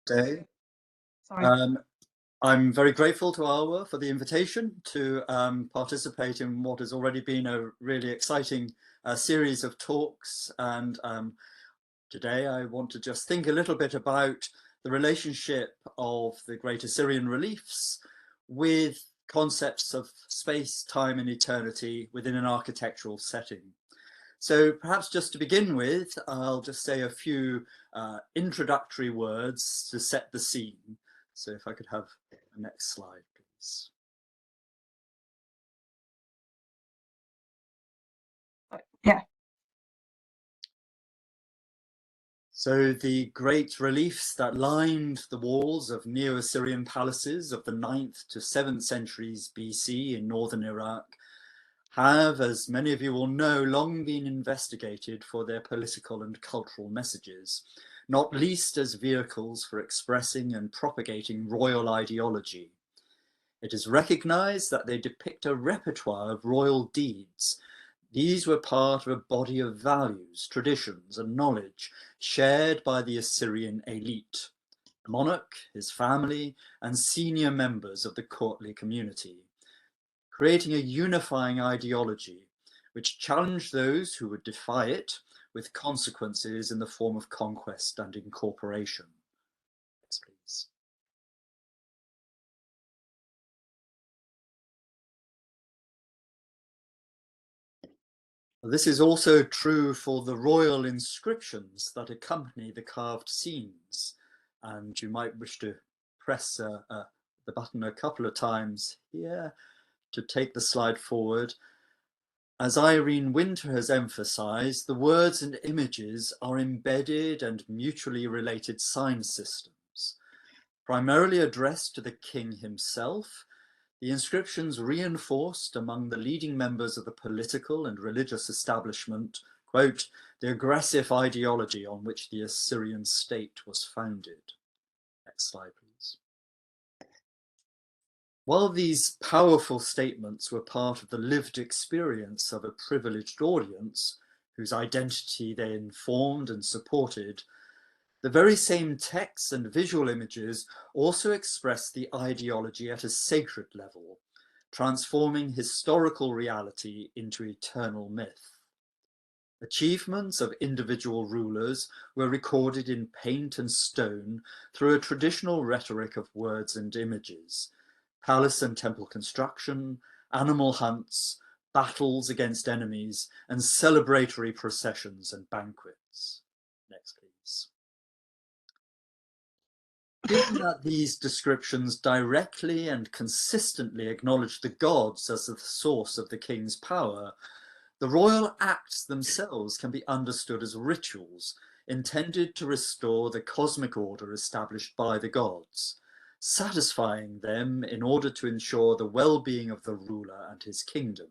day. Sorry. I'm very grateful to Alwa for the invitation to participate in what has already been a really exciting series of talks. And today I want to just think a little bit about the relationship of the Great Assyrian reliefs with concepts of space, time, and eternity within an architectural setting. So perhaps just to begin with, I'll just say a few introductory words to set the scene. So if I could have the next slide, please. Yeah. So the great reliefs that lined the walls of Neo-Assyrian palaces of the 9th to 7th centuries BC in northern Iraq have, as many of you will know, long been investigated for their political and cultural messages, not least as vehicles for expressing and propagating royal ideology. It is recognized that they depict a repertoire of royal deeds. These were part of a body of values, traditions, and knowledge shared by the Assyrian elite, the monarch, his family, and senior members of the courtly community, creating a unifying ideology which challenged those who would defy it with consequences in the form of conquest and incorporation. Yes, please. This is also true for the royal inscriptions that accompany the carved scenes, and you might wish to press the button a couple of times here to take the slide forward. As Irene Winter has emphasized, the words and images are embedded and mutually related sign systems. Primarily addressed to the king himself, the inscriptions reinforced among the leading members of the political and religious establishment, quote, the aggressive ideology on which the Assyrian state was founded. Next slide, please. While these powerful statements were part of the lived experience of a privileged audience, whose identity they informed and supported, the very same texts and visual images also express the ideology at a sacred level, transforming historical reality into eternal myth. Achievements of individual rulers were recorded in paint and stone through a traditional rhetoric of words and images, palace and temple construction, animal hunts, battles against enemies, and celebratory processions and banquets. Next, please. Given that these descriptions directly and consistently acknowledge the gods as the source of the king's power, the royal acts themselves can be understood as rituals intended to restore the cosmic order established by the gods, satisfying them in order to ensure the well-being of the ruler and his kingdom.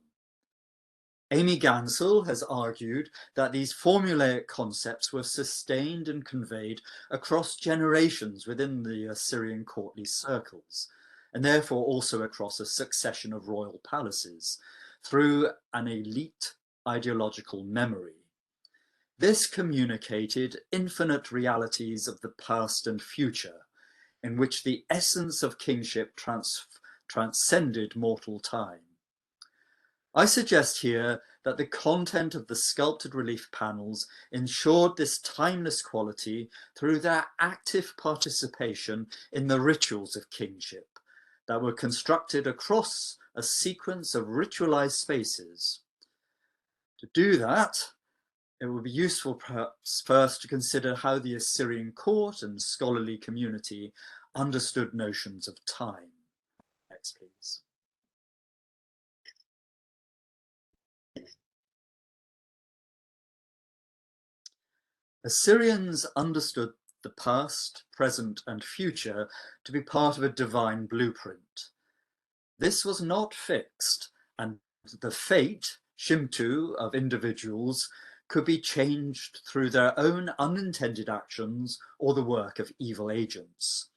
Amy Gansel has argued that these formulaic concepts were sustained and conveyed across generations within the Assyrian courtly circles, and therefore also across a succession of royal palaces, through an elite ideological memory. This communicated infinite realities of the past and future, in which the essence of kingship transcended mortal time. I suggest here that the content of the sculpted relief panels ensured this timeless quality through their active participation in the rituals of kingship that were constructed across a sequence of ritualized spaces. To do that, it would be useful perhaps first to consider how the Assyrian court and scholarly community understood notions of time. Next, please. Assyrians understood the past, present, and future to be part of a divine blueprint. This was not fixed, and the fate, shimtu, of individuals could be changed through their own unintended actions or the work of evil agents.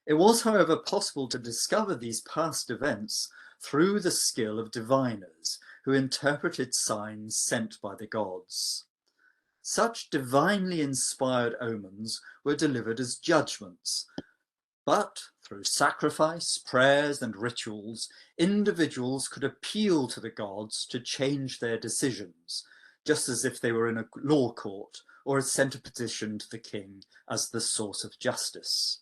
It was, however, possible to discover these past events through the skill of diviners who interpreted signs sent by the gods. Such divinely inspired omens were delivered as judgments, but through sacrifice, prayers, and rituals, individuals could appeal to the gods to change their decisions, just as if they were in a law court or had sent a petition to the king as the source of justice.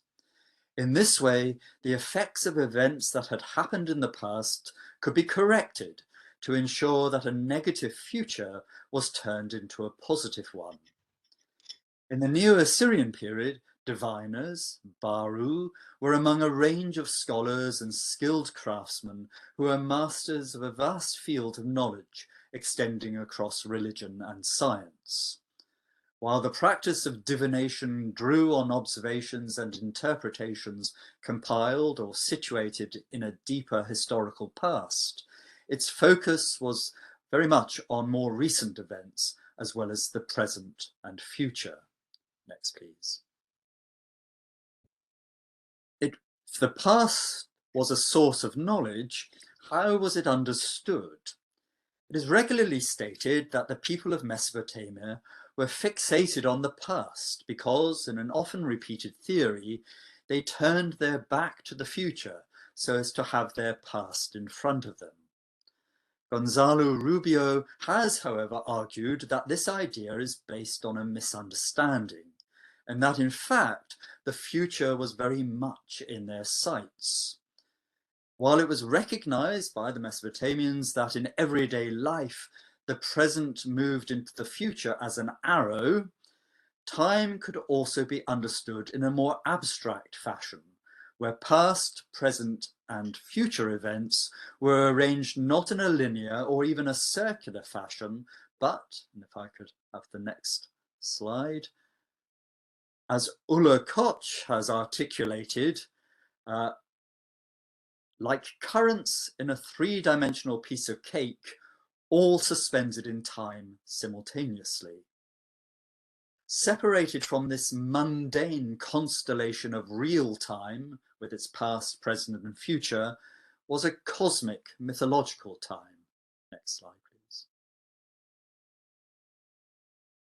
In this way, the effects of events that had happened in the past could be corrected to ensure that a negative future was turned into a positive one. In the Neo-Assyrian period, diviners, Baru, were among a range of scholars and skilled craftsmen who were masters of a vast field of knowledge extending across religion and science. While the practice of divination drew on observations and interpretations compiled or situated in a deeper historical past, its focus was very much on more recent events as well as the present and future. Next, please. If the past was a source of knowledge, how was it understood? It is regularly stated that the people of Mesopotamia were fixated on the past because, in an often repeated theory, they turned their back to the future so as to have their past in front of them. Gonzalo Rubio has, however, argued that this idea is based on a misunderstanding, and that in fact the future was very much in their sights. While it was recognized by the Mesopotamians that in everyday life the present moved into the future as an arrow, time could also be understood in a more abstract fashion, where past, present, and future events were arranged not in a linear or even a circular fashion, but, and if I could have the next slide, as Ulla Koch has articulated, like currents in a three-dimensional piece of cake, all suspended in time simultaneously. Separated from this mundane constellation of real time, with its past, present, and future, was a cosmic mythological time. Next slide, please.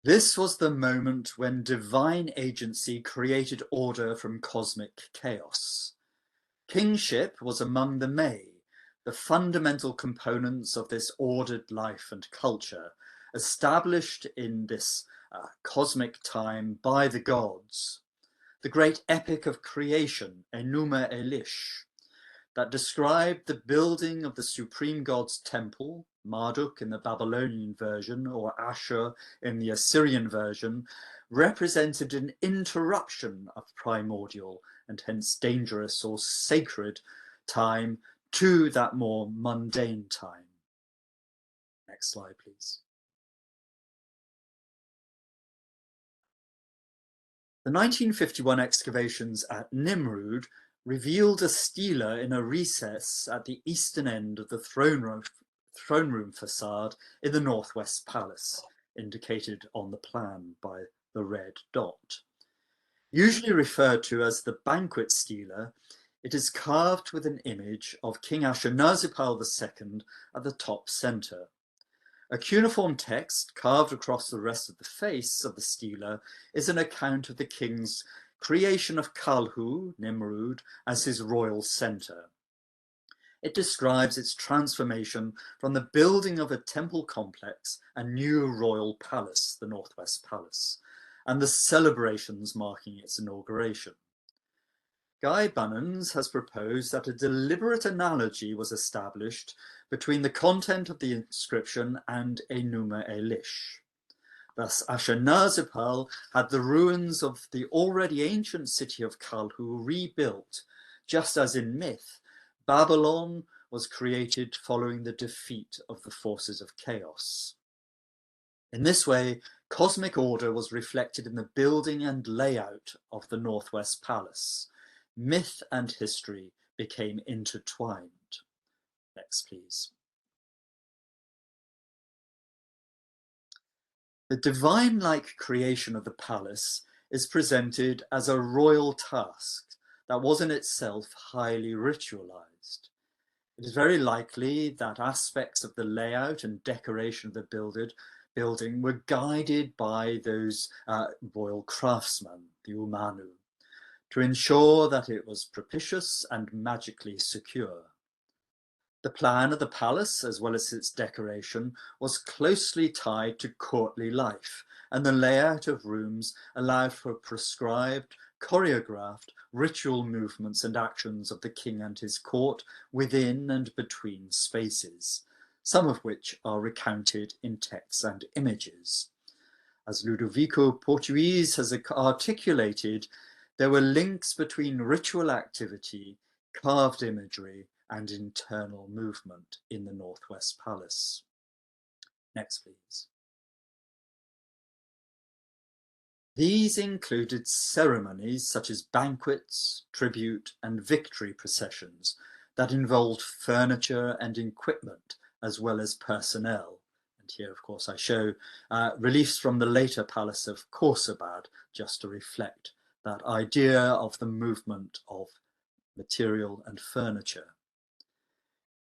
This was the moment when divine agency created order from cosmic chaos. Kingship was among the the fundamental components of this ordered life and culture, established in this cosmic time by the gods. The great epic of creation, Enuma Elish, that described the building of the supreme god's temple, Marduk in the Babylonian version or Ashur in the Assyrian version, represented an interruption of primordial and hence dangerous or sacred time to that more mundane time. Next slide, please. The 1951 excavations at Nimrud revealed a stela in a recess at the eastern end of the throne room facade in the Northwest Palace, indicated on the plan by the red dot. Usually referred to as the banquet stela, it is carved with an image of King Ashurnasirpal II at the top center. A cuneiform text carved across the rest of the face of the stela is an account of the king's creation of Kalhu, Nimrud, as his royal center. It describes its transformation from the building of a temple complex and new royal palace, the Northwest Palace, and the celebrations marking its inauguration. Guy Bunnans has proposed that a deliberate analogy was established between the content of the inscription and Enuma Elish. Thus, Ashurnasirpal had the ruins of the already ancient city of Kalhu rebuilt, just as in myth, Babylon was created following the defeat of the forces of chaos. In this way, cosmic order was reflected in the building and layout of the Northwest Palace. Myth and history became intertwined. Next, please. The divine-like creation of the palace is presented as a royal task that was in itself highly ritualized. It is very likely that aspects of the layout and decoration of the building were guided by those royal craftsmen, the umanu, to ensure that it was propitious and magically secure. The plan of the palace, as well as its decoration, was closely tied to courtly life, and the layout of rooms allowed for prescribed, choreographed ritual movements and actions of the king and his court within and between spaces, some of which are recounted in texts and images. As Ludovico Portuguese has articulated, there were links between ritual activity, carved imagery, and internal movement in the Northwest Palace. Next, please. These included ceremonies such as banquets, tribute, and victory processions that involved furniture and equipment, as well as personnel. And here, of course, I show reliefs from the later palace of Khorsabad, just to reflect that idea of the movement of material and furniture.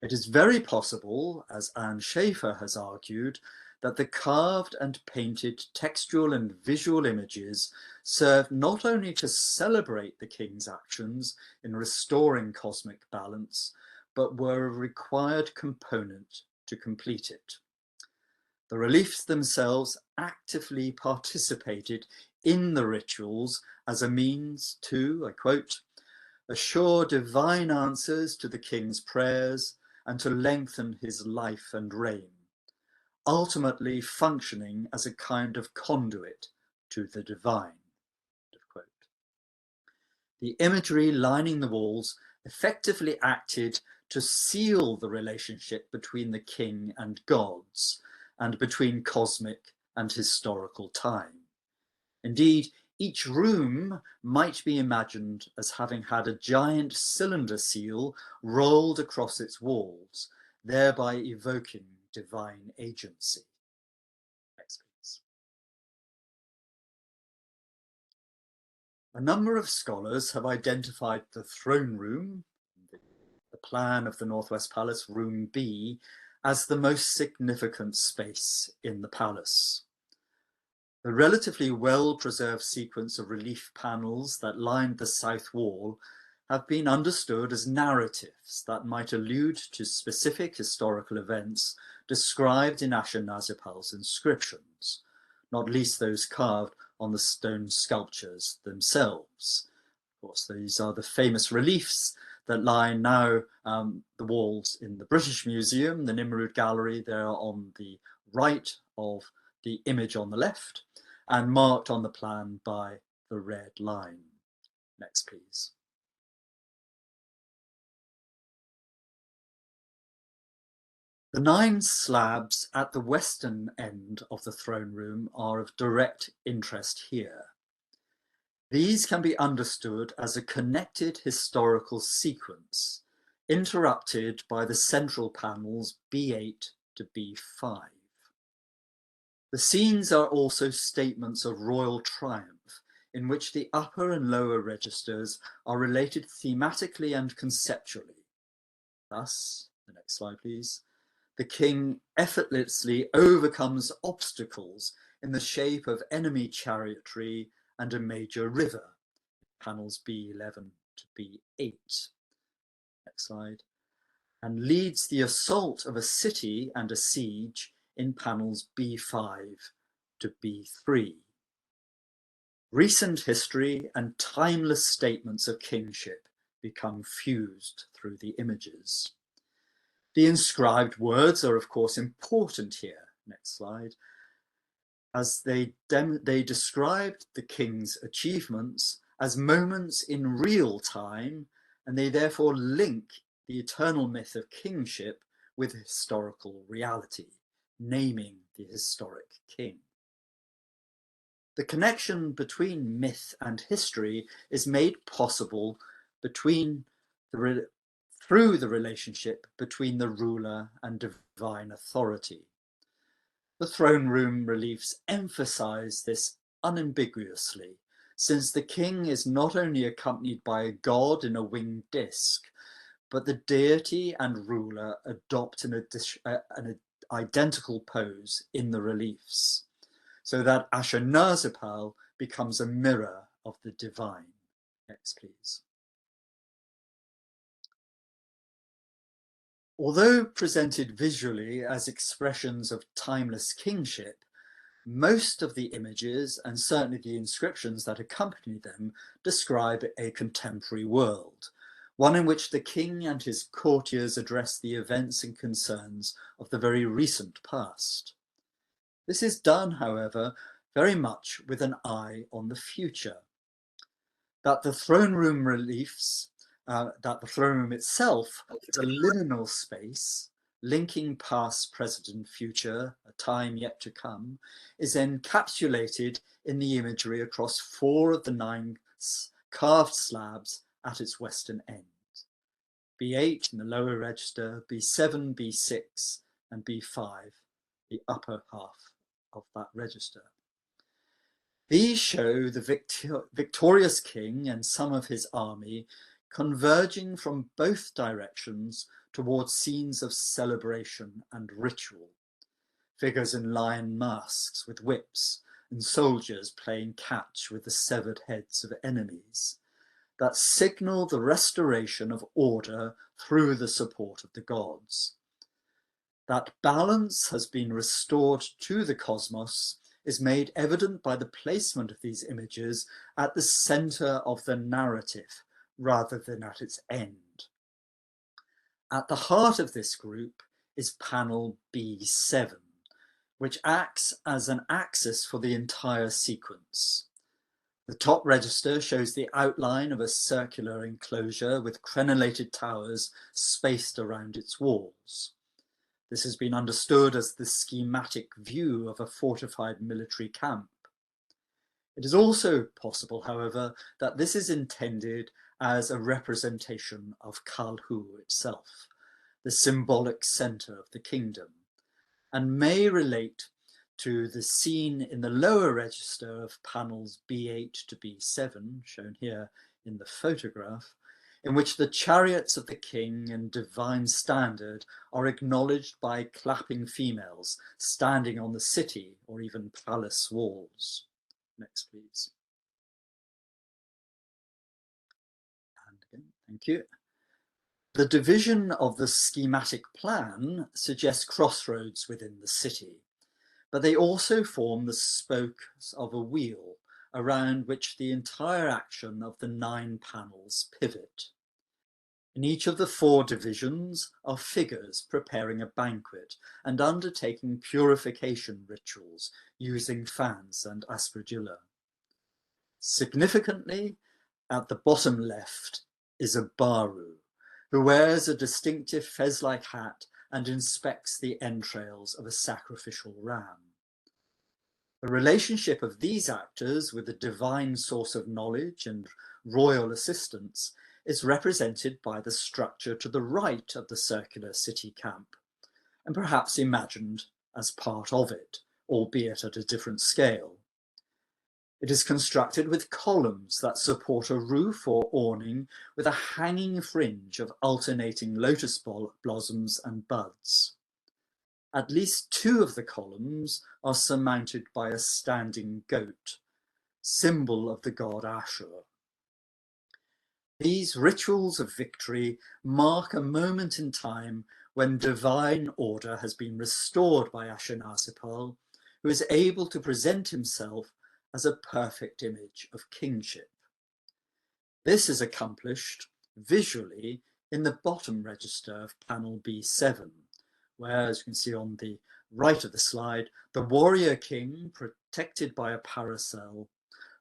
It is very possible, as Anne Schaefer has argued, that the carved and painted textual and visual images served not only to celebrate the king's actions in restoring cosmic balance, but were a required component to complete it. The reliefs themselves actively participated in the rituals as a means to, I quote, assure divine answers to the king's prayers and to lengthen his life and reign, ultimately functioning as a kind of conduit to the divine. The imagery lining the walls effectively acted to seal the relationship between the king and gods, and between cosmic and historical time. Indeed, each room might be imagined as having had a giant cylinder seal rolled across its walls, thereby evoking divine agency. Next, please. A number of scholars have identified the throne room, the plan of the Northwest Palace, Room B, as the most significant space in the palace. The relatively well-preserved sequence of relief panels that lined the south wall have been understood as narratives that might allude to specific historical events described in Ashurnasirpal's inscriptions, not least those carved on the stone sculptures themselves. Of course, these are the famous reliefs that line now the walls in the British Museum, the Nimrud Gallery. They're on the right of the image on the left, and marked on the plan by the red line. Next, please. The 9 slabs at the western end of the throne room are of direct interest here. These can be understood as a connected historical sequence, interrupted by the central panels B8 to B5. The scenes are also statements of royal triumph, in which the upper and lower registers are related thematically and conceptually. Thus, the next slide please, the king effortlessly overcomes obstacles in the shape of enemy chariotry and a major river, panels B11 to B8. Next slide. And leads the assault of a city and a siege in panels B5 to B3. Recent history and timeless statements of kingship become fused through the images. The inscribed words are, of course, important here. Next slide. As they described the king's achievements as moments in real time, and they therefore link the eternal myth of kingship with historical reality, naming the historic king. The connection between myth and history is made possible through the relationship between the ruler and divine authority. The throne room reliefs emphasize this unambiguously, since the king is not only accompanied by a god in a winged disc, but the deity and ruler adopt an identical pose in the reliefs, so that Ashurnasirpal becomes a mirror of the divine. Next, please. Although presented visually as expressions of timeless kingship, most of the images, and certainly the inscriptions that accompany them, describe a contemporary world, one in which the king and his courtiers address the events and concerns of the very recent past. This is done, however, very much with an eye on the future. That the throne room reliefs, that the throne room itself is a liminal space linking past, present, and future, a time yet to come, is encapsulated in the imagery across 4 of the 9 carved slabs at its western end. B8 in the lower register, B7, B6, and B5, the upper half of that register. These show the victorious king and some of his army converging from both directions towards scenes of celebration and ritual. Figures in lion masks with whips and soldiers playing catch with the severed heads of enemies that signal the restoration of order through the support of the gods. That balance has been restored to the cosmos is made evident by the placement of these images at the center of the narrative rather than at its end. At the heart of this group is panel B7, which acts as an axis for the entire sequence. The top register shows the outline of a circular enclosure with crenellated towers spaced around its walls. This has been understood as the schematic view of a fortified military camp. It is also possible, however, that this is intended as a representation of Kalhu itself, the symbolic center of the kingdom, and may relate to the scene in the lower register of panels B8 to B7, shown here in the photograph, in which the chariots of the king and divine standard are acknowledged by clapping females standing on the city or even palace walls. Next, please. And again, thank you. The division of the schematic plan suggests crossroads within the city, but they also form the spokes of a wheel around which the entire action of the 9 panels pivot. In each of the 4 divisions are figures preparing a banquet and undertaking purification rituals using fans and aspergilla. Significantly, at the bottom left is a Baru, who wears a distinctive fez-like hat and inspects the entrails of a sacrificial ram. The relationship of these actors with the divine source of knowledge and royal assistance is represented by the structure to the right of the circular city camp, and perhaps imagined as part of it, albeit at a different scale. It is constructed with columns that support a roof or awning with a hanging fringe of alternating lotus blossoms and buds. At least 2 of the columns are surmounted by a standing goat, symbol of the god Ashur. These rituals of victory mark a moment in time when divine order has been restored by Ashurnasirpal, who is able to present himself as a perfect image of kingship. This is accomplished visually in the bottom register of panel B7, where, as you can see on the right of the slide, the warrior king, protected by a parasol,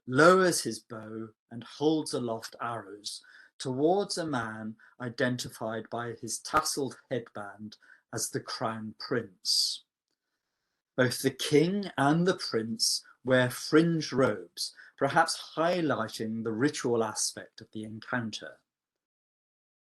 lowers his bow and holds aloft arrows towards a man identified by his tasseled headband as the crown prince. Both the king and the prince wear fringed robes, perhaps highlighting the ritual aspect of the encounter.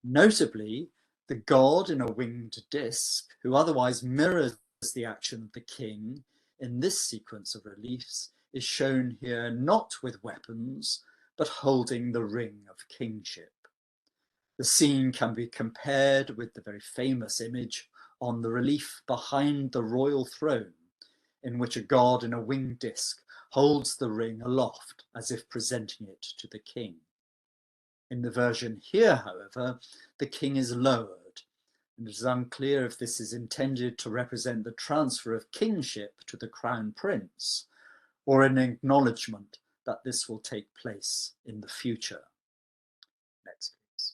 Notably, the god in a winged disc, who otherwise mirrors the action of the king in this sequence of reliefs, is shown here not with weapons, but holding the ring of kingship. The scene can be compared with the very famous image on the relief behind the royal throne, in which a god in a winged disc holds the ring aloft as if presenting it to the king. In the version here, however, the king is lowered, and it is unclear if this is intended to represent the transfer of kingship to the crown prince, or an acknowledgement that this will take place in the future. Next, please.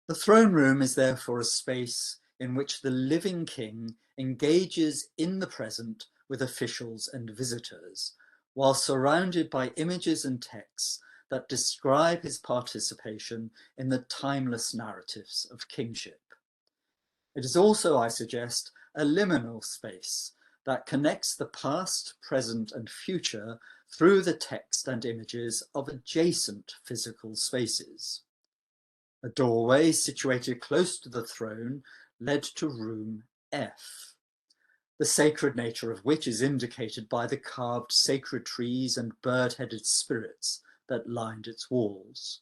The throne room is therefore a space in which the living king engages in the present with officials and visitors, while surrounded by images and texts that describe his participation in the timeless narratives of kingship. It is also, I suggest, a liminal space that connects the past, present, and future through the text and images of adjacent physical spaces. A doorway situated close to the throne led to room F, the sacred nature of which is indicated by the carved sacred trees and bird-headed spirits that lined its walls.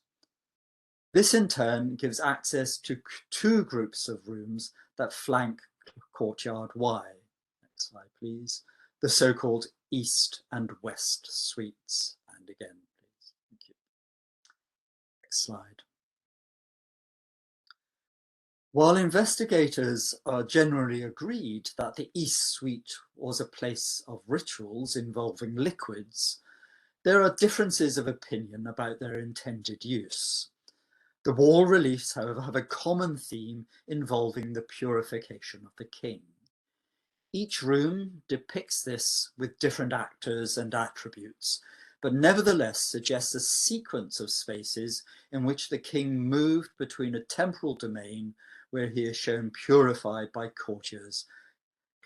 This in turn gives access to two groups of rooms that flank courtyard Y. Next slide, please. The so-called East and West suites. And again, please. Thank you. Next slide. While investigators are generally agreed that the East Suite was a place of rituals involving liquids, there are differences of opinion about their intended use. The wall reliefs, however, have a common theme involving the purification of the king. Each room depicts this with different actors and attributes, but nevertheless suggests a sequence of spaces in which the king moved between a temporal domain where he is shown purified by courtiers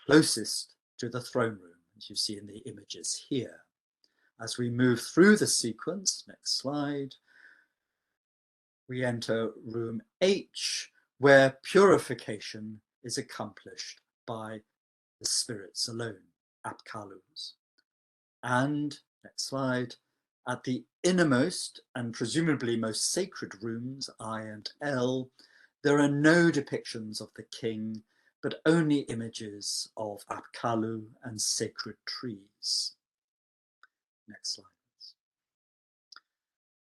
closest to the throne room, as you see in the images here. As we move through the sequence, next slide, we enter room H, where purification is accomplished by the spirits alone, Apkalus. And, next slide, at the innermost and presumably most sacred rooms, I and L, there are no depictions of the king, but only images of Apkallu and sacred trees. Next slide.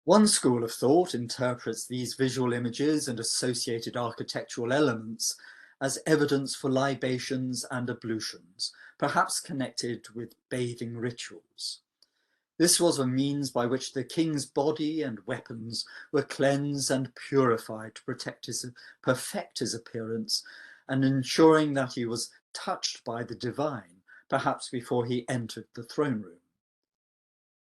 One school of thought interprets these visual images and associated architectural elements as evidence for libations and ablutions, perhaps connected with bathing rituals. This was a means by which the king's body and weapons were cleansed and purified to perfect his appearance and ensuring that he was touched by the divine, perhaps before he entered the throne room.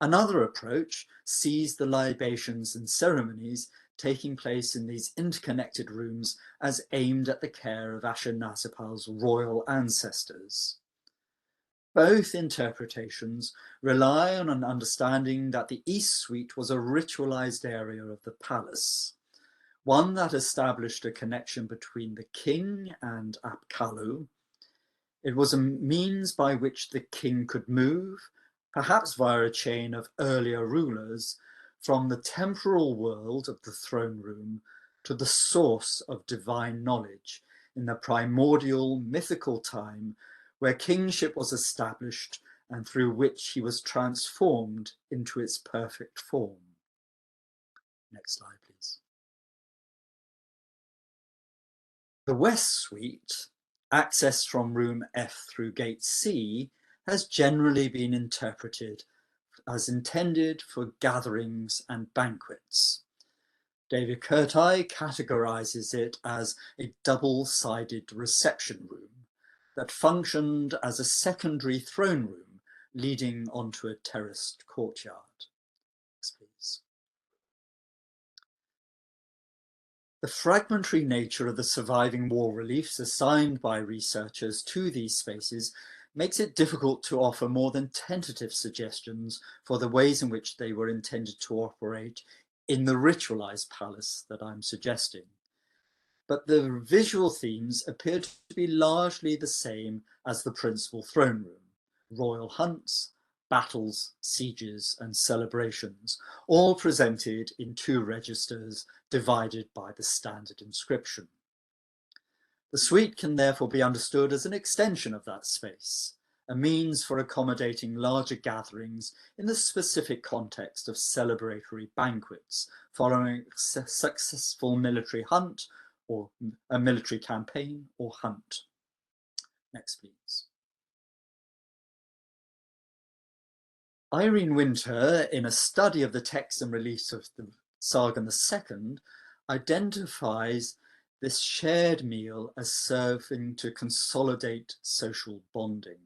Another approach sees the libations and ceremonies taking place in these interconnected rooms as aimed at the care of Ashurnasirpal's royal ancestors. Both interpretations rely on an understanding that the East Suite was a ritualized area of the palace, one that established a connection between the king and Apkallu. It was a means by which the king could move, perhaps via a chain of earlier rulers, from the temporal world of the throne room to the source of divine knowledge in the primordial mythical time where kingship was established and through which he was transformed into its perfect form. Next slide, please. The West Suite, accessed from room F through gate C, has generally been interpreted as intended for gatherings and banquets. David Curti categorizes it as a double-sided reception room that functioned as a secondary throne room leading onto a terraced courtyard. Next, please. The fragmentary nature of the surviving wall reliefs assigned by researchers to these spaces makes it difficult to offer more than tentative suggestions for the ways in which they were intended to operate in the ritualized palace that I'm suggesting. But the visual themes appear to be largely the same as the principal throne room: royal hunts, battles, sieges, and celebrations, all presented in two registers divided by the standard inscription. The suite can therefore be understood as an extension of that space, a means for accommodating larger gatherings in the specific context of celebratory banquets following a successful military hunt or a military campaign or hunt. Next, please. Irene Winter, in a study of the text and reliefs of the Sargon II, identifies this shared meal as serving to consolidate social bonding.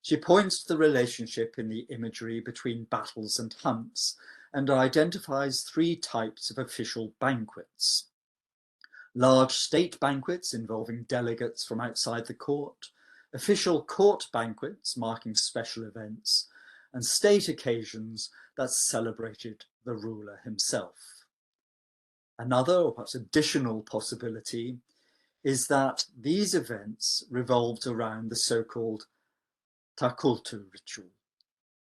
She points to the relationship in the imagery between battles and hunts and identifies three types of official banquets. Large state banquets involving delegates from outside the court, official court banquets marking special events, and state occasions that celebrated the ruler himself. Another, or perhaps additional possibility, is that these events revolved around the so-called takultu ritual.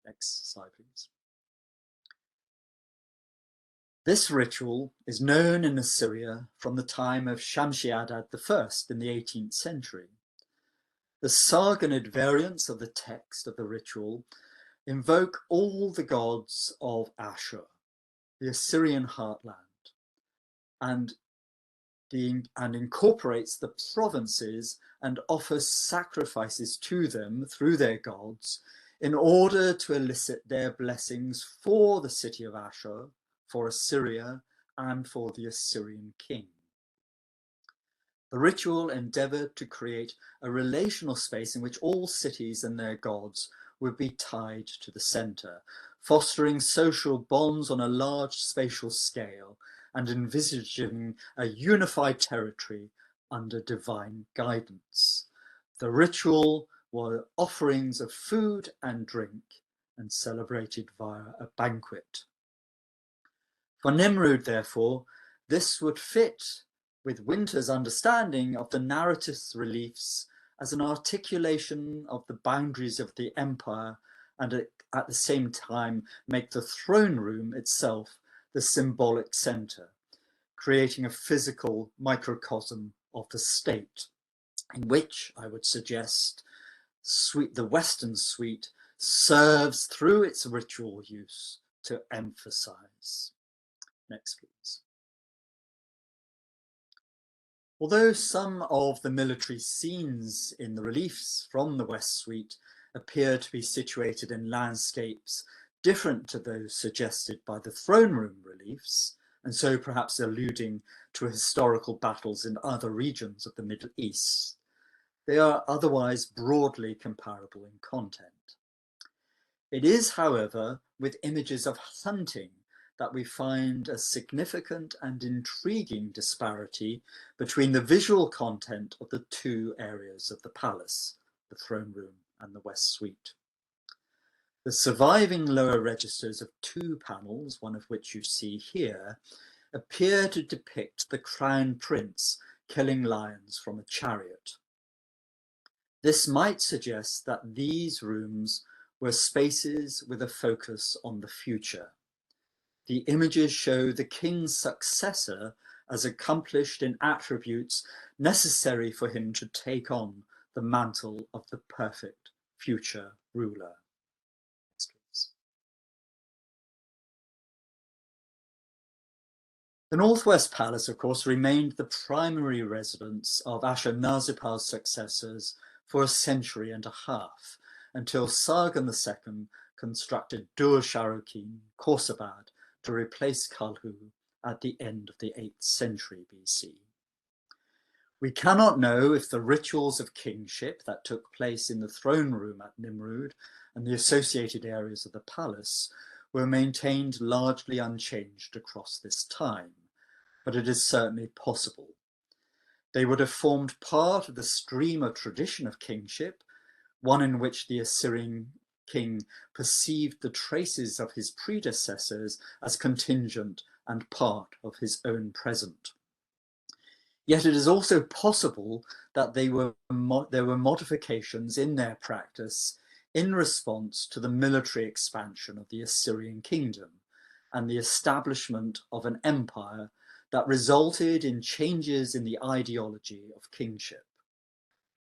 Next slide, please. This ritual is known in Assyria from the time of Shamshi-Adad I in the 18th century. The Sargonid variants of the text of the ritual invoke all the gods of Ashur, the Assyrian heartland, and incorporates the provinces and offers sacrifices to them through their gods in order to elicit their blessings for the city of Ashur, for Assyria, and for the Assyrian king. The ritual endeavored to create a relational space in which all cities and their gods would be tied to the center, fostering social bonds on a large spatial scale and envisaging a unified territory under divine guidance. The ritual were offerings of food and drink and celebrated via a banquet. For Nimrud, therefore, this would fit with Winter's understanding of the narrative reliefs as an articulation of the boundaries of the empire and at the same time make the throne room itself the symbolic center, creating a physical microcosm of the state, in which I would suggest the Western suite serves through its ritual use to emphasize. Next, please. Although some of the military scenes in the reliefs from the West Suite appear to be situated in landscapes different to those suggested by the throne room reliefs, and so perhaps alluding to historical battles in other regions of the Middle East, they are otherwise broadly comparable in content. It is, however, with images of hunting that we find a significant and intriguing disparity between the visual content of the two areas of the palace, the throne room and the West Suite. The surviving lower registers of two panels, one of which you see here, appear to depict the crown prince killing lions from a chariot. This might suggest that these rooms were spaces with a focus on the future. The images show the king's successor as accomplished in attributes necessary for him to take on the mantle of the perfect future ruler. The Northwest Palace, of course, remained the primary residence of Ashurnasirpal's successors for a century and a half, until Sargon II constructed Dur-Sharrukin, Khorsabad, to replace Kalhu at the end of the 8th century BC. We cannot know if the rituals of kingship that took place in the throne room at Nimrud and the associated areas of the palace were maintained largely unchanged across this time, but it is certainly possible. They would have formed part of the stream of tradition of kingship, one in which the Assyrian king perceived the traces of his predecessors as contingent and part of his own present. Yet it is also possible that there were modifications in their practice in response to the military expansion of the Assyrian kingdom and the establishment of an empire that resulted in changes in the ideology of kingship.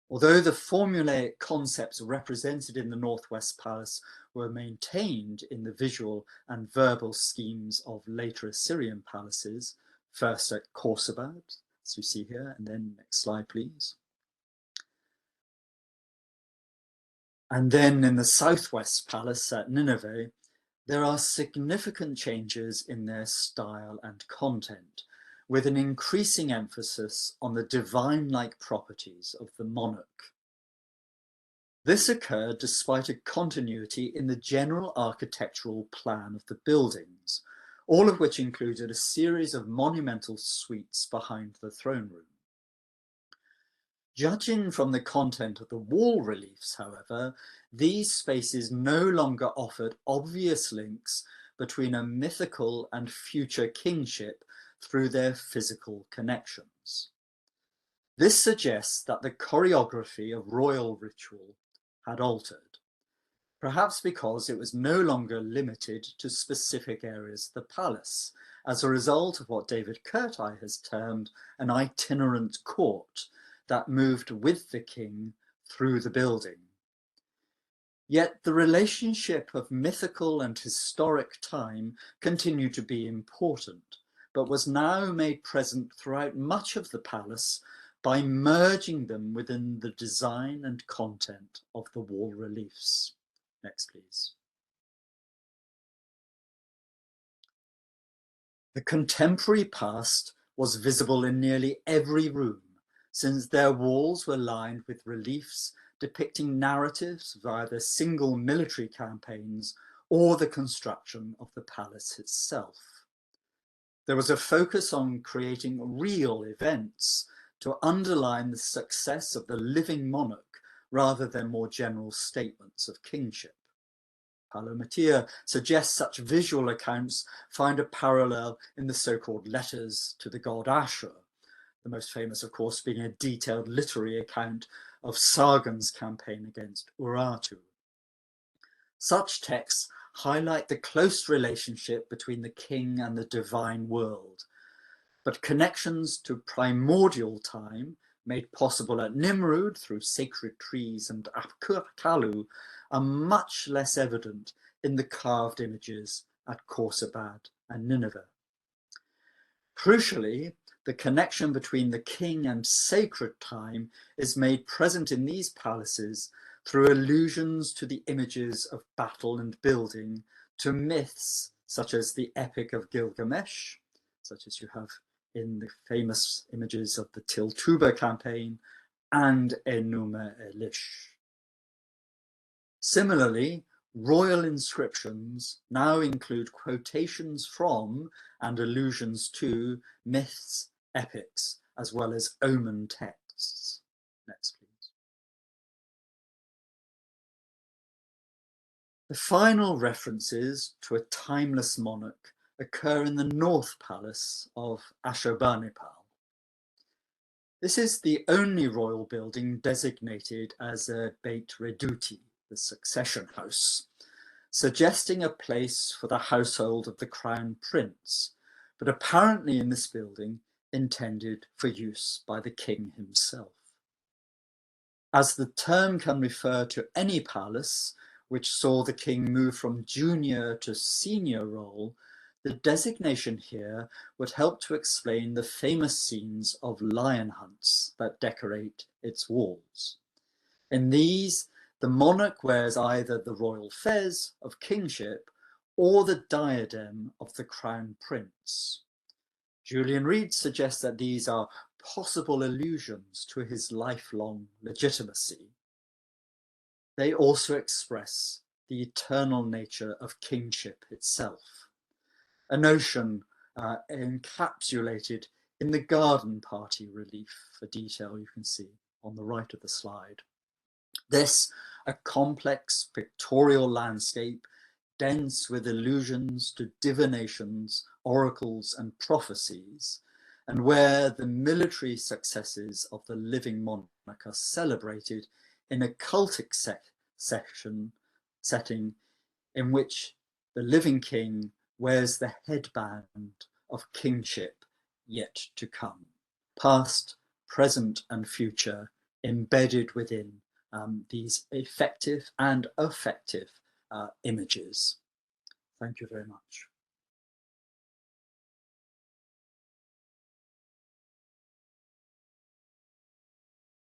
Although the formulaic concepts represented in the Northwest Palace were maintained in the visual and verbal schemes of later Assyrian palaces, first at Khorsabad, as you see here, and then next slide, please. And then in the Southwest Palace at Nineveh, there are significant changes in their style and content, with an increasing emphasis on the divine-like properties of the monarch. This occurred despite a continuity in the general architectural plan of the buildings, all of which included a series of monumental suites behind the throne room. Judging from the content of the wall reliefs, however, these spaces no longer offered obvious links between a mythical and future kingship through their physical connections. This suggests that the choreography of royal ritual had altered, perhaps because it was no longer limited to specific areas of the palace, as a result of what David Curti has termed an itinerant court that moved with the king through the building. Yet the relationship of mythical and historic time continued to be important, but was now made present throughout much of the palace by merging them within the design and content of the wall reliefs. Next, please. The contemporary past was visible in nearly every room, since their walls were lined with reliefs depicting narratives of either single military campaigns or the construction of the palace itself. There was a focus on creating real events to underline the success of the living monarch rather than more general statements of kingship. Paulo Mattia suggests such visual accounts find a parallel in the so-called letters to the god Ashur, the most famous, of course, being a detailed literary account of Sargon's campaign against Urartu. Such texts highlight the close relationship between the king and the divine world, but connections to primordial time, made possible at Nimrud through sacred trees and Apkalu, are much less evident in the carved images at Khorsabad and Nineveh. Crucially, the connection between the king and sacred time is made present in these palaces through allusions to the images of battle and building, to myths such as the Epic of Gilgamesh, such as you have in the famous images of the Tiltuba campaign, and Enuma Elish. Similarly, royal inscriptions now include quotations from and allusions to myths, epics, as well as omen texts. Next, please. The final references to a timeless monarch occur in the North Palace of Ashurbanipal. This is the only royal building designated as a Beit Reduti, the succession house, suggesting a place for the household of the crown prince, but apparently in this building intended for use by the king himself. As the term can refer to any palace which saw the king move from junior to senior role, the designation here would help to explain the famous scenes of lion hunts that decorate its walls. In these, the monarch wears either the royal fez of kingship or the diadem of the crown prince. Julian Reed suggests that these are possible allusions to his lifelong legitimacy. They also express the eternal nature of kingship itself, a notion encapsulated in the garden party relief, for detail you can see on the right of the slide. This, a complex pictorial landscape dense with allusions to divinations, oracles, and prophecies, and where the military successes of the living monarch are celebrated in a cultic setting in which the living king wears the headband of kingship yet to come. Past, present, and future embedded within these effective and affective images. Thank you very much.